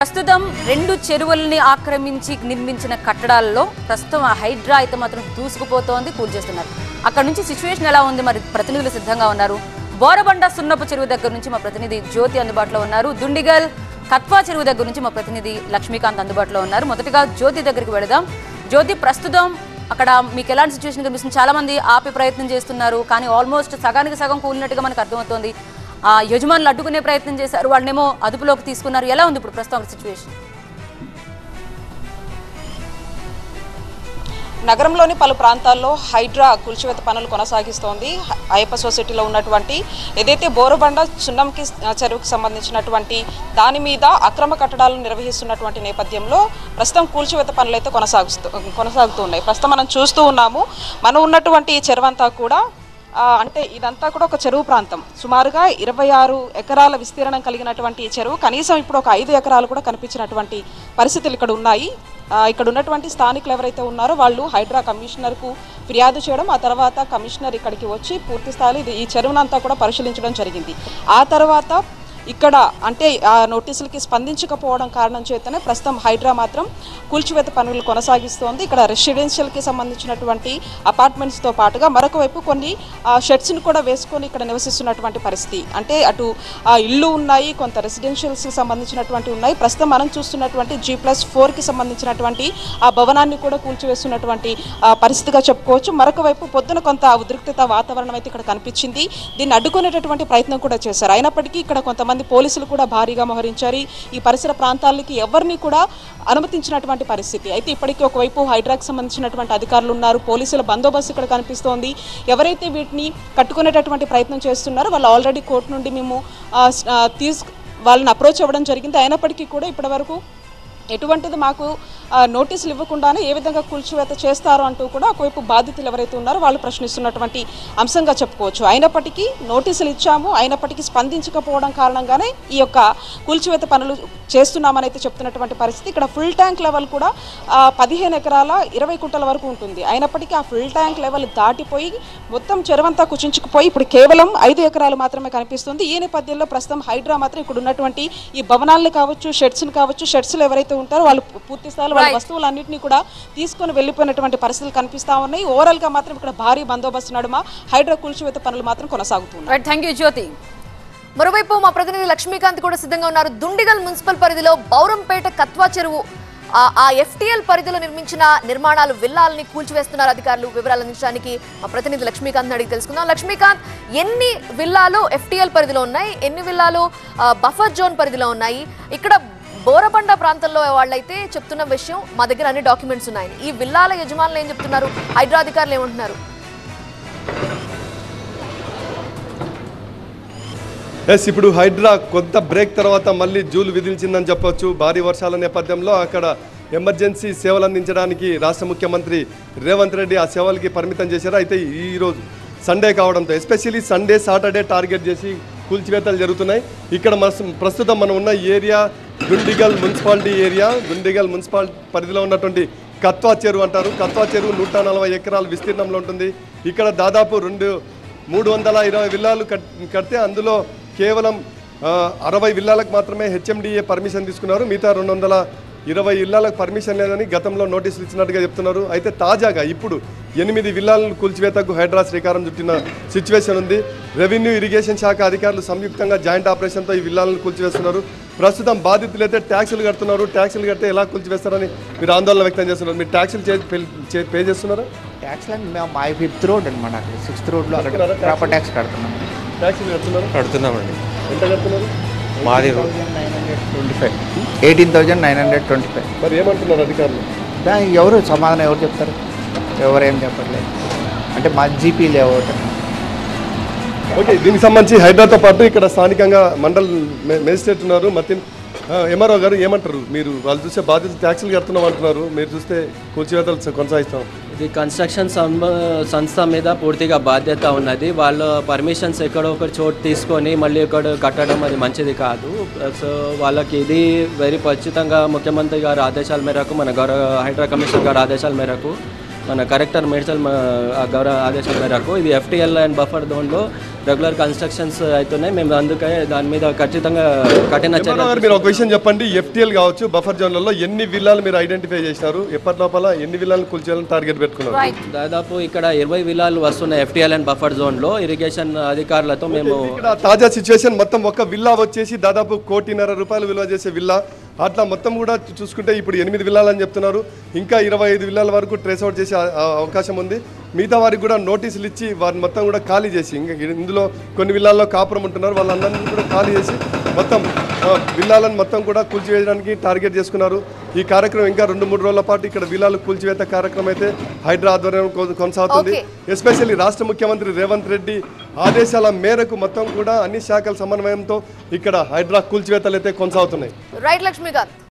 ప్రస్తుతం రెండు చెరువుల్ని ఆక్రమించి నిర్మించిన కట్టడాల్లో ప్రస్తుతం హైడ్రా అయితే మాత్రం దూసుకుపోతోంది, కూల్చేస్తున్నారు. అక్కడ నుంచి సిచ్యువేషన్ ఎలా ఉంది, మరి ప్రతినిధులు సిద్ధంగా ఉన్నారు. బోరబండ సున్నపు చెరువు దగ్గర నుంచి మా ప్రతినిధి జ్యోతి అందుబాటులో ఉన్నారు. దుండిగల్ కత్వా చెరువు దగ్గర నుంచి మా ప్రతినిధి లక్ష్మీకాంత్ అందుబాటులో ఉన్నారు. మొదటిగా జ్యోతి దగ్గరికి వెళదాం. జ్యోతి, ప్రస్తుతం అక్కడ మీకు ఎలాంటి సిచ్యువేషన్ కనిపిస్తుంది? చాలా మంది ఆపే ప్రయత్నం చేస్తున్నారు, కానీ ఆల్మోస్ట్ సగానికి సగం కూలినట్టుగా మనకు అర్థమవుతోంది. యజమానులు అడ్డుకునే ప్రయత్నం చేశారు, వాళ్ళనేమో అదుపులోకి తీసుకున్నారు. ఎలా ఉంది ఇప్పుడు ప్రస్తుతం సిచ్యువేషన్? నగరంలోని పలు ప్రాంతాల్లో హైడ్రా కూల్చివేత పనులు కొనసాగిస్తోంది. అయ్యప్ప సొసైటీలో ఉన్నటువంటి ఏదైతే బోరబండ సున్నంకి చెరువుకి సంబంధించినటువంటి దాని మీద అక్రమ కట్టడాలను నిర్వహిస్తున్నటువంటి నేపథ్యంలో ప్రస్తుతం కూల్చివేత పనులు అయితే కొనసాగుతూ ఉన్నాయి. ప్రస్తుతం మనం చూస్తూ ఉన్నాము. మనం ఉన్నటువంటి ఈ చెరువంతా కూడా అంటే ఇదంతా కూడా ఒక చెరువు ప్రాంతం. సుమారుగా 26 ఎకరాల విస్తీర్ణం కలిగినటువంటి ఈ చెరువు కనీసం ఇప్పుడు ఒక 5 ఎకరాలు కూడా కనిపించినటువంటి పరిస్థితులు ఇక్కడ ఉన్నాయి. ఇక్కడ ఉన్నటువంటి స్థానికులు ఎవరైతే ఉన్నారో వాళ్ళు హైడ్రా కమిషనర్కు ఫిర్యాదు చేయడం, ఆ తర్వాత కమిషనర్ ఇక్కడికి వచ్చి పూర్తి స్థాయిలో ఈ చెరువునంతా కూడా పరిశీలించడం జరిగింది. ఆ తర్వాత ఇక్కడ అంటే ఆ నోటీసులకి స్పందించకపోవడం కారణం చేతనే ప్రస్తుతం హైడ్రా మాత్రం కూల్చివేత పనులు కొనసాగిస్తోంది. ఇక్కడ రెసిడెన్షియల్కి సంబంధించినటువంటి అపార్ట్మెంట్స్తో పాటుగా మరొక వైపు కొన్ని షెడ్స్ని కూడా వేసుకొని ఇక్కడ నివసిస్తున్నటువంటి పరిస్థితి. అంటే అటు ఇళ్ళు ఉన్నాయి, కొంత రెసిడెన్షియల్స్కి సంబంధించినటువంటి ఉన్నాయి. ప్రస్తుతం మనం చూస్తున్నటువంటి G+4కి సంబంధించినటువంటి ఆ భవనాన్ని కూడా కూల్చివేస్తున్నటువంటి పరిస్థితిగా చెప్పుకోవచ్చు. మరొక వైపు పొద్దున కొంత ఉద్రిక్తత వాతావరణం అయితే ఇక్కడ కనిపించింది. దీన్ని అడ్డుకునేటటువంటి ప్రయత్నం కూడా చేశారు. అయినప్పటికీ ఇక్కడ కొంతమంది పోలీసులు కూడా భారీగా మోహరించారు. ఈ పరిసర ప్రాంతాలకి ఎవరిని కూడా అనుమతించినటువంటి పరిస్థితి. అయితే ఇప్పటికీ ఒకవైపు హైడ్రాకి సంబంధించినటువంటి అధికారులు ఉన్నారు, పోలీసుల బందోబస్తు ఇక్కడ కనిపిస్తోంది. ఎవరైతే వీటిని కట్టుకునేటటువంటి ప్రయత్నం చేస్తున్నారో వాళ్ళు ఆల్రెడీ కోర్టు నుండి మేము వాళ్ళని అప్రోచ్ అవ్వడం జరిగింది. అయినప్పటికీ కూడా ఇప్పటివరకు ఎటువంటిది మాకు నోటీసులు ఇవ్వకుండానే ఏ విధంగా కూల్చివేత చేస్తారో అంటూ కూడా ఒకవైపు బాధితులు ఎవరైతే ఉన్నారో వాళ్ళు ప్రశ్నిస్తున్నటువంటి అంశంగా చెప్పుకోవచ్చు. అయినప్పటికీ నోటీసులు ఇచ్చాము, అయినప్పటికీ స్పందించకపోవడం కారణంగానే ఈ యొక్క కూల్చివేత పనులు చేస్తున్నామని అయితే చెప్తున్నటువంటి పరిస్థితి. ఇక్కడ ఫుల్ ట్యాంక్ లెవెల్ కూడా 15 ఎకరాల 20 కుంటల వరకు ఉంటుంది. అయినప్పటికీ ఆ ఫుల్ ట్యాంక్ లెవెల్ దాటిపోయి మొత్తం చెరువంతా కుచించుకుపోయి ఇప్పుడు కేవలం 5 ఎకరాలు మాత్రమే కనిపిస్తుంది. ఈ నేపథ్యంలో ప్రస్తుతం హైడ్రా మాత్రం ఇక్కడ ఉన్నటువంటి ఈ భవనాలను కావచ్చు, షెడ్స్ని కావచ్చు, షెడ్స్లో ఎవరైతే ఉంటారో వాళ్ళు పూర్తి స్థాయిలో వాళ్ళ వస్తువులన్నింటినీ కూడా తీసుకొని వెళ్ళిపోయినటువంటి పరిస్థితులు కనిపిస్తా ఉన్నాయి. ఓవరాల్ గా మాత్రం ఇక్కడ భారీ బందోబస్తు నడుమ హైడ్రా కూల్చివేత పనులు మాత్రం కొనసాగుతున్నాయి. థాంక్యూ జ్యోతి. మరోవైపు మా ప్రతినిధి లక్ష్మీకాంత్ కూడా సిద్ధంగా ఉన్నారు. దుండిగల్ మున్సిపల్ పరిధిలో బౌరంపేట కత్వా చెరువు ఆ FTL పరిధిలో నిర్మించిన నిర్మాణాలు విల్లాలని కూల్చివేస్తున్నారు అధికారులు. వివరాలు అందించడానికి మా ప్రతినిధి లక్ష్మీకాంత్ అడిగి తెలుసుకుందాం. లక్ష్మీకాంత్, ఎన్ని విల్లాలు FTL పరిధిలో ఉన్నాయి, ఎన్ని విల్లాలు బఫర్ జోన్ పరిధిలో ఉన్నాయి? ఇక్కడ బోరబండ ప్రాంతంలో వాళ్ళైతే చెప్తున్న విషయం, మా దగ్గర అన్ని డాక్యుమెంట్స్ ఉన్నాయి. ఈ విల్లాల యజమానులు ఏం చెప్తున్నారు, హైడ్రా అధికారులు ఏమంటున్నారు? ఇప్పుడు హైడ్రా కొంత బ్రేక్ తర్వాత మళ్ళీ జూలు విధించిందని చెప్పొచ్చు. భారీ వర్షాల నేపథ్యంలో అక్కడ ఎమర్జెన్సీ సేవలు అందించడానికి రాష్ట్ర ముఖ్యమంత్రి రేవంత్ రెడ్డి ఆ సేవలకి పరిమితం చేశారు. అయితే ఈరోజు సండే కావడంతో ఎస్పెషల్లీ సండే, సాటర్డే టార్గెట్ చేసి కూల్చివేతలు జరుగుతున్నాయి. ఇక్కడ ప్రస్తుతం మనం ఉన్న area Dundigal municipality area. Dundigal municipality పరిధిలో ఉన్నటువంటి కత్వా చెరువు అంటారు. కత్వా చెరువు 140 ఎకరాల విస్తీర్ణంలో ఉంటుంది. ఇక్కడ దాదాపు 320 విల్లాలు కడితే అందులో కేవలం 60 విల్లాలకు మాత్రమే HMDA పర్మిషన్ తీసుకున్నారు. మిగతా 220 ఇళ్లకు పర్మిషన్ లేదని గతంలో నోటీసులు ఇచ్చినట్టుగా చెప్తున్నారు. అయితే తాజాగా ఇప్పుడు 8 విల్లాలను కూల్చివేతకు హైడ్రా శ్రీకారం చుట్టిన సిచ్యువేషన్ ఉంది. రెవెన్యూ, ఇరిగేషన్ శాఖ అధికారులు సంయుక్తంగా జాయింట్ ఆపరేషన్తో ఈ విల్లాలను కూల్చివేస్తున్నారు. ప్రస్తుతం బాధితులు అయితే ట్యాక్సులు కడుతున్నారు. ట్యాక్సులు కడితే ఎలా కూల్చివేస్తారని మీరు ఆందోళన వ్యక్తం చేస్తున్నారు. మీరు ట్యాక్సులు పే చేస్తున్నారా? ట్యాక్స్ మేము మా 5th రోడ్ అనమాట, 6th రోడ్లో అక్కడ ప్రాపర్ ట్యాక్స్ కడుతున్నాం. ట్యాక్సులు కడుతున్నామండి. ఎంత కడుతున్నారు? మాది 18,925. మరి ఏమంటున్నారు అధికారులు? ఎవరు సమాధానం ఎవరు చెప్తారు? ఎవరేం చెప్పట్లేదు. అంటే మా జీపీలు ఎవరు? ఓకే, దీనికి సంబంధించి హైడ్రాతో పాటు ఇక్కడ స్థానికంగా మండల్ మేజిస్ట్రేట్ ఉన్నారు, మతిన్ MRO గారు. ఏమంటారు మీరు? వాళ్ళు చూస్తే బాధ్యత ట్యాక్సులు కడుతున్నాం అంటున్నారు, మీరు చూస్తే కూల్చివేతలు కొనసాగిస్తాం. ఇది కన్స్ట్రక్షన్ సంస్థ మీద పూర్తిగా బాధ్యత ఉన్నది. వాళ్ళ పర్మిషన్స్ ఎక్కడో ఒక చోటు తీసుకొని మళ్ళీ ఇక్కడ కట్టడం అది మంచిది కాదు. సో వాళ్ళకి ఇది వెరీ ఖచ్చితంగా ముఖ్యమంత్రి గారి ఆదేశాల మేరకు, మన హైడ్రా కమిషనర్ గారి ఆదేశాల మేరకు మన కలెక్టర్ మేడ్చల్ గౌరవ ఆదేశం మేరకు ఇది FTL అండ్ బఫర్ జోన్లో రెగ్యులర్ కన్స్ట్రక్షన్స్ అవుతున్నాయి. మేము అందుకే దాని మీద ఖచ్చితంగా కఠిన చర్యలు. మీరు ఒక విషయం చెప్పండి, FTL కావచ్చు బఫర్ జోన్లలో ఎన్ని విల్లాలు మీరు ఐడెంటిఫై చేసినారు, ఎప్పటి లోపల ఎన్ని విల్లాలను కూల్చేయాలని టార్గెట్ పెట్టుకున్నారు? దాదాపు ఇక్కడ 20 విల్లాలు వస్తున్నాయి FTL అండ్ బఫర్ జోన్లో. ఇరిగేషన్ అధికారులతో మేము ఇక్కడ తాజా సిచ్యువేషన్ మొత్తం ఒక విల్లా వచ్చేసి దాదాపు ₹1.5 కోటి విలువ చేసే విల్లా. అట్లా మొత్తం కూడా చూసుకుంటే ఇప్పుడు 8 విల్లాలు అని చెప్తున్నారు. ఇంకా 25 విల్లాల వరకు ట్రేస్ అవుట్ చేసే అవకాశం ఉంది. మిగతా వారికి కూడా నోటీసులు ఇచ్చి వారిని మొత్తం కూడా ఖాళీ చేసి, ఇంకా ఇందులో కొన్ని విల్లాల్లో కాపురం ఉంటున్నారు, వాళ్ళందరినీ కూడా ఖాళీ చేసి మొత్తం విల్లాలను మొత్తం కూడా కూల్చివేయడానికి టార్గెట్ చేసుకున్నారు. ఈ కార్యక్రమం ఇంకా 2-3 రోజుల పాటు ఇక్కడ విల్లాలు కూల్చివేత కార్యక్రమం అయితే హైడ్రా ఆధ్వర్యం కొనసాగుతుంది. ఎస్పెషల్లీ రాష్ట్ర ముఖ్యమంత్రి రేవంత్ రెడ్డి ఆదేశాల మేరకు మొత్తం కూడా అన్ని శాఖల సమన్వయంతో ఇక్కడ హైడ్రా కూల్చివేతలు అయితే కొనసాగుతున్నాయి. రైట్ లక్ష్మీకాంత్.